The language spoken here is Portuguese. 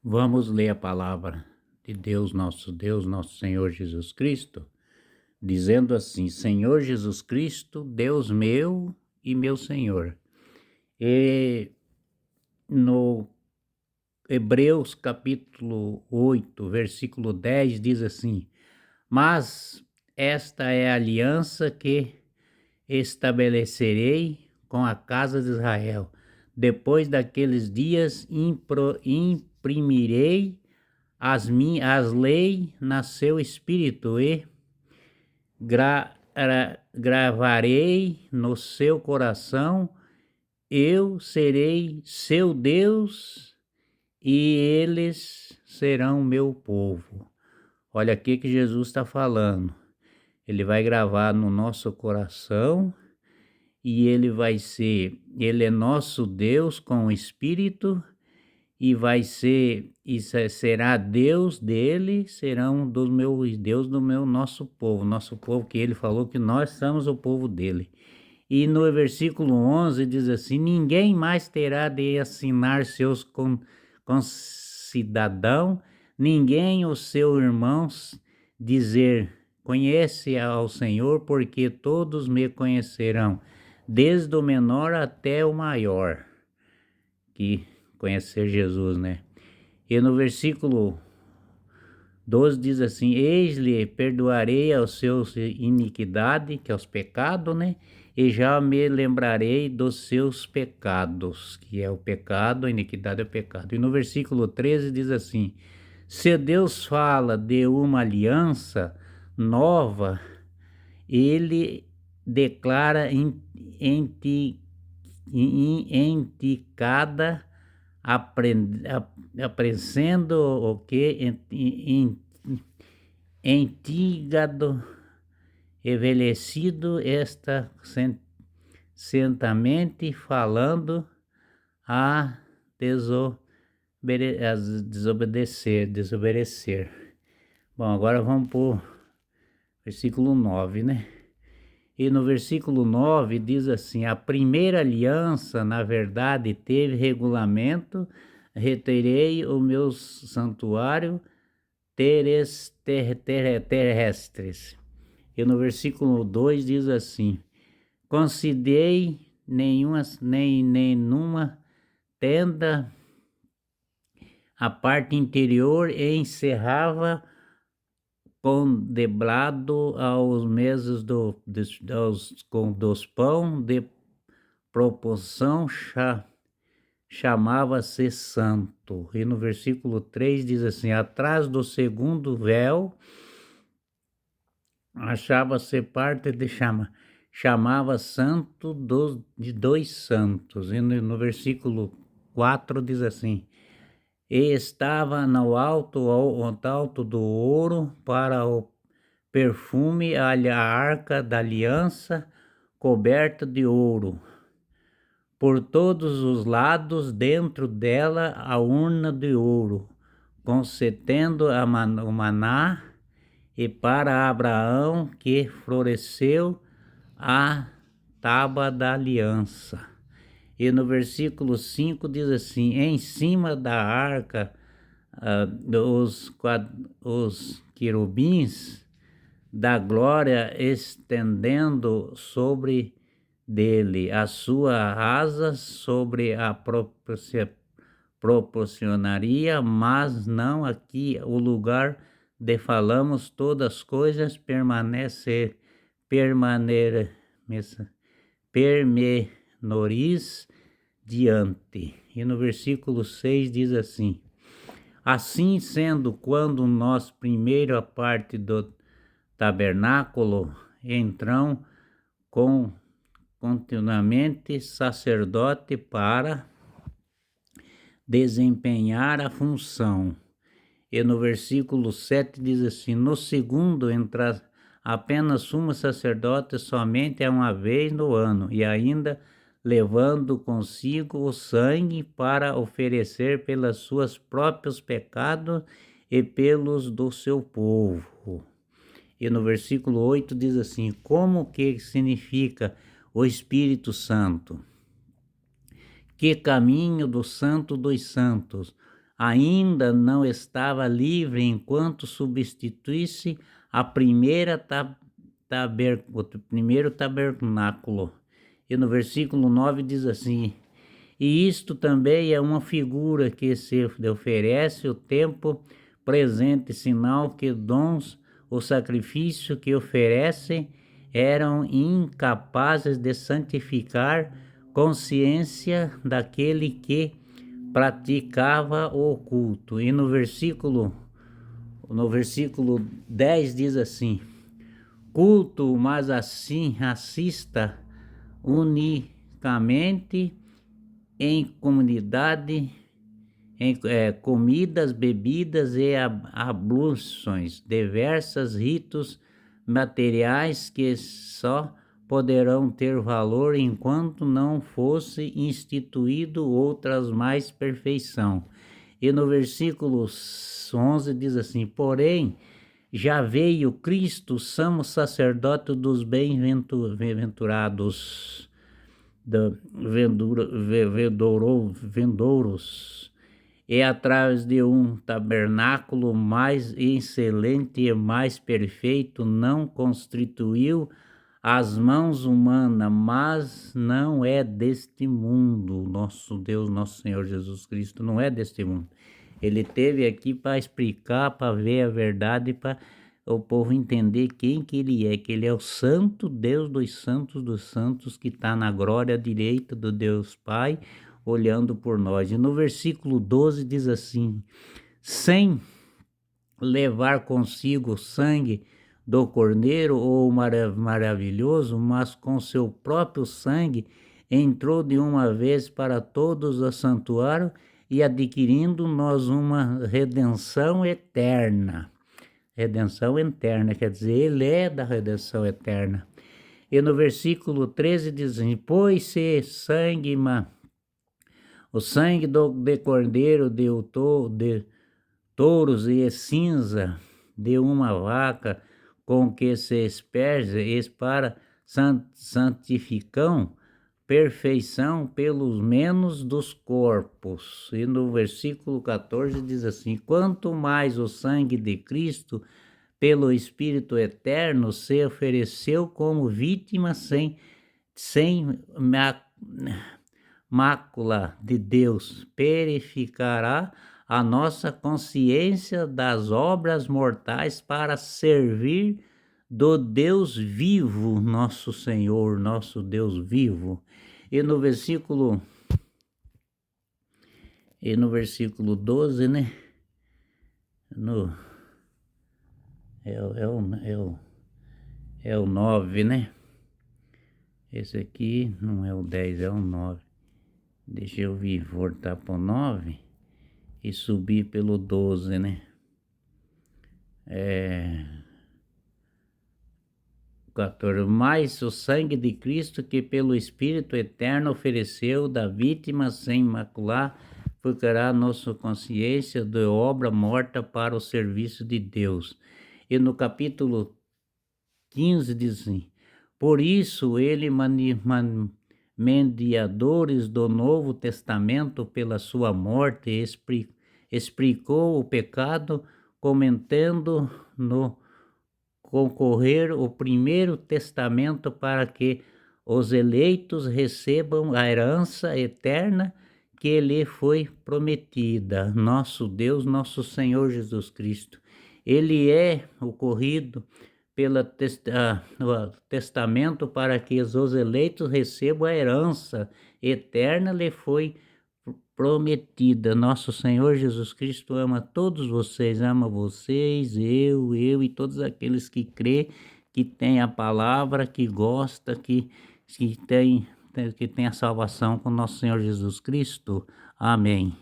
Vamos ler a palavra de Deus, nosso Senhor Jesus Cristo, dizendo assim: Senhor Jesus Cristo, Deus meu e meu Senhor. E no Hebreus capítulo 8, versículo 10 diz assim: Mas esta é a aliança que estabelecerei com a casa de Israel. Depois daqueles dias imprimirei as leis na seu espírito e gravarei no seu coração. Eu serei seu Deus e eles serão meu povo. Olha aqui que Jesus está falando. Ele vai gravar no nosso coração e ele é nosso Deus com o Espírito e será Deus dele, serão dos meus Deus do meu nosso povo que ele falou que nós somos o povo dele. E no versículo 11 diz assim: ninguém mais terá de assinar seus concidadãos, ninguém os seus irmãos dizer: conhece ao Senhor, porque todos me conhecerão, desde o menor até o maior, que conhecer Jesus, né? E no versículo 12 diz assim: eis-lhe perdoarei aos seus iniquidade, que é os pecados, né? E já me lembrarei dos seus pecados, que é o pecado, a iniquidade é o pecado. E no versículo 13 diz assim: se Deus fala de uma aliança nova, ele declara em cada aprendendo o que antigado envelhecido está sentamente falando a desobedecer. Bom, agora vamos para o versículo 9, né? E no versículo 9 diz assim: a primeira aliança, na verdade, teve regulamento, retirei o meu santuário terrestres. E no versículo 2 diz assim: considei nenhuma tenda, a parte interior encerrava contemplado aos meses dos pão de proporção chamava-se santo. E no versículo 3 diz assim: atrás do segundo véu achava-se parte de chamava santo de dois santos. E no versículo 4 diz assim: e estava no alto do ouro para o perfume, a arca da aliança coberta de ouro. Por todos os lados, dentro dela, a urna de ouro, concedendo o maná, e para Abraão, que floresceu, a tábua da aliança. E no versículo 5 diz assim: em cima da arca, os querubins da glória estendendo sobre dele as suas asas sobre a proporcionaria, mas não aqui o lugar de falamos todas coisas permenoris diante. E no versículo 6 diz assim: assim sendo, quando nós primeira parte do tabernáculo entram continuamente sacerdote para desempenhar a função. E no versículo 7 diz assim: no segundo entra apenas sumo sacerdote somente uma vez no ano, e ainda levando consigo o sangue para oferecer pelos seus próprios pecados e pelos do seu povo. E no versículo 8 diz assim: como que significa o Espírito Santo? Que caminho do Santo dos Santos, ainda não estava livre enquanto substituísse a o primeiro tabernáculo. E no versículo 9 diz assim: e isto também é uma figura que se oferece o tempo presente, sinal que dons, o sacrifício que oferecem, eram incapazes de santificar consciência daquele que praticava o culto. E no versículo 10 diz assim: culto, mas assim assista unicamente em comunidade, em comidas, bebidas e abluções, diversos ritos materiais que só poderão ter valor enquanto não fosse instituído outras mais perfeição. E no versículo 11 diz assim: porém, já veio Cristo, sumo sacerdote dos bem-aventurados, vendouros, e atrás de um tabernáculo mais excelente e mais perfeito, não constituiu as mãos humanas, mas não é deste mundo. Nosso Deus, nosso Senhor Jesus Cristo não é deste mundo. Ele esteve aqui para explicar, para ver a verdade, para o povo entender quem que ele é o santo Deus dos santos, que está na glória direita do Deus Pai, olhando por nós. E no versículo 12 diz assim: sem levar consigo o sangue do cordeiro ou maravilhoso, mas com seu próprio sangue entrou de uma vez para todos o santuário e adquirindo nós uma redenção eterna. Redenção eterna, quer dizer, ele é da redenção eterna. E no versículo 13 diz assim: pois se o sangue de cordeiro, de touros e cinza de uma vaca com que se asperge para santificam perfeição pelos menos dos corpos. E no versículo 14 diz assim: quanto mais o sangue de Cristo, pelo Espírito Eterno, se ofereceu como vítima sem mácula de Deus, purificará a nossa consciência das obras mortais para servir do Deus vivo, nosso Senhor, nosso Deus vivo. E no versículo 12, né? É o 9, né? Esse aqui não é o 10, é o 9. Deixa eu voltar para o 9 e subir pelo 12, né? 14. Mas o sangue de Cristo, que pelo Espírito Eterno ofereceu da vítima sem macular, purificará nossa consciência de obra morta para o serviço de Deus. E no capítulo 15 diz assim: por isso ele mediadores do Novo Testamento pela sua morte explicou o pecado, comentando no concorrer o primeiro testamento para que os eleitos recebam a herança eterna que lhe foi prometida. Nosso Deus, nosso Senhor Jesus Cristo. Ele é ocorrido pelo testamento para que os eleitos recebam a herança eterna lhe foi prometida. Nosso Senhor Jesus Cristo ama todos vocês, ama vocês, eu e todos aqueles que crê, que tem a palavra, que gosta, que tem a salvação com nosso Senhor Jesus Cristo. Amém.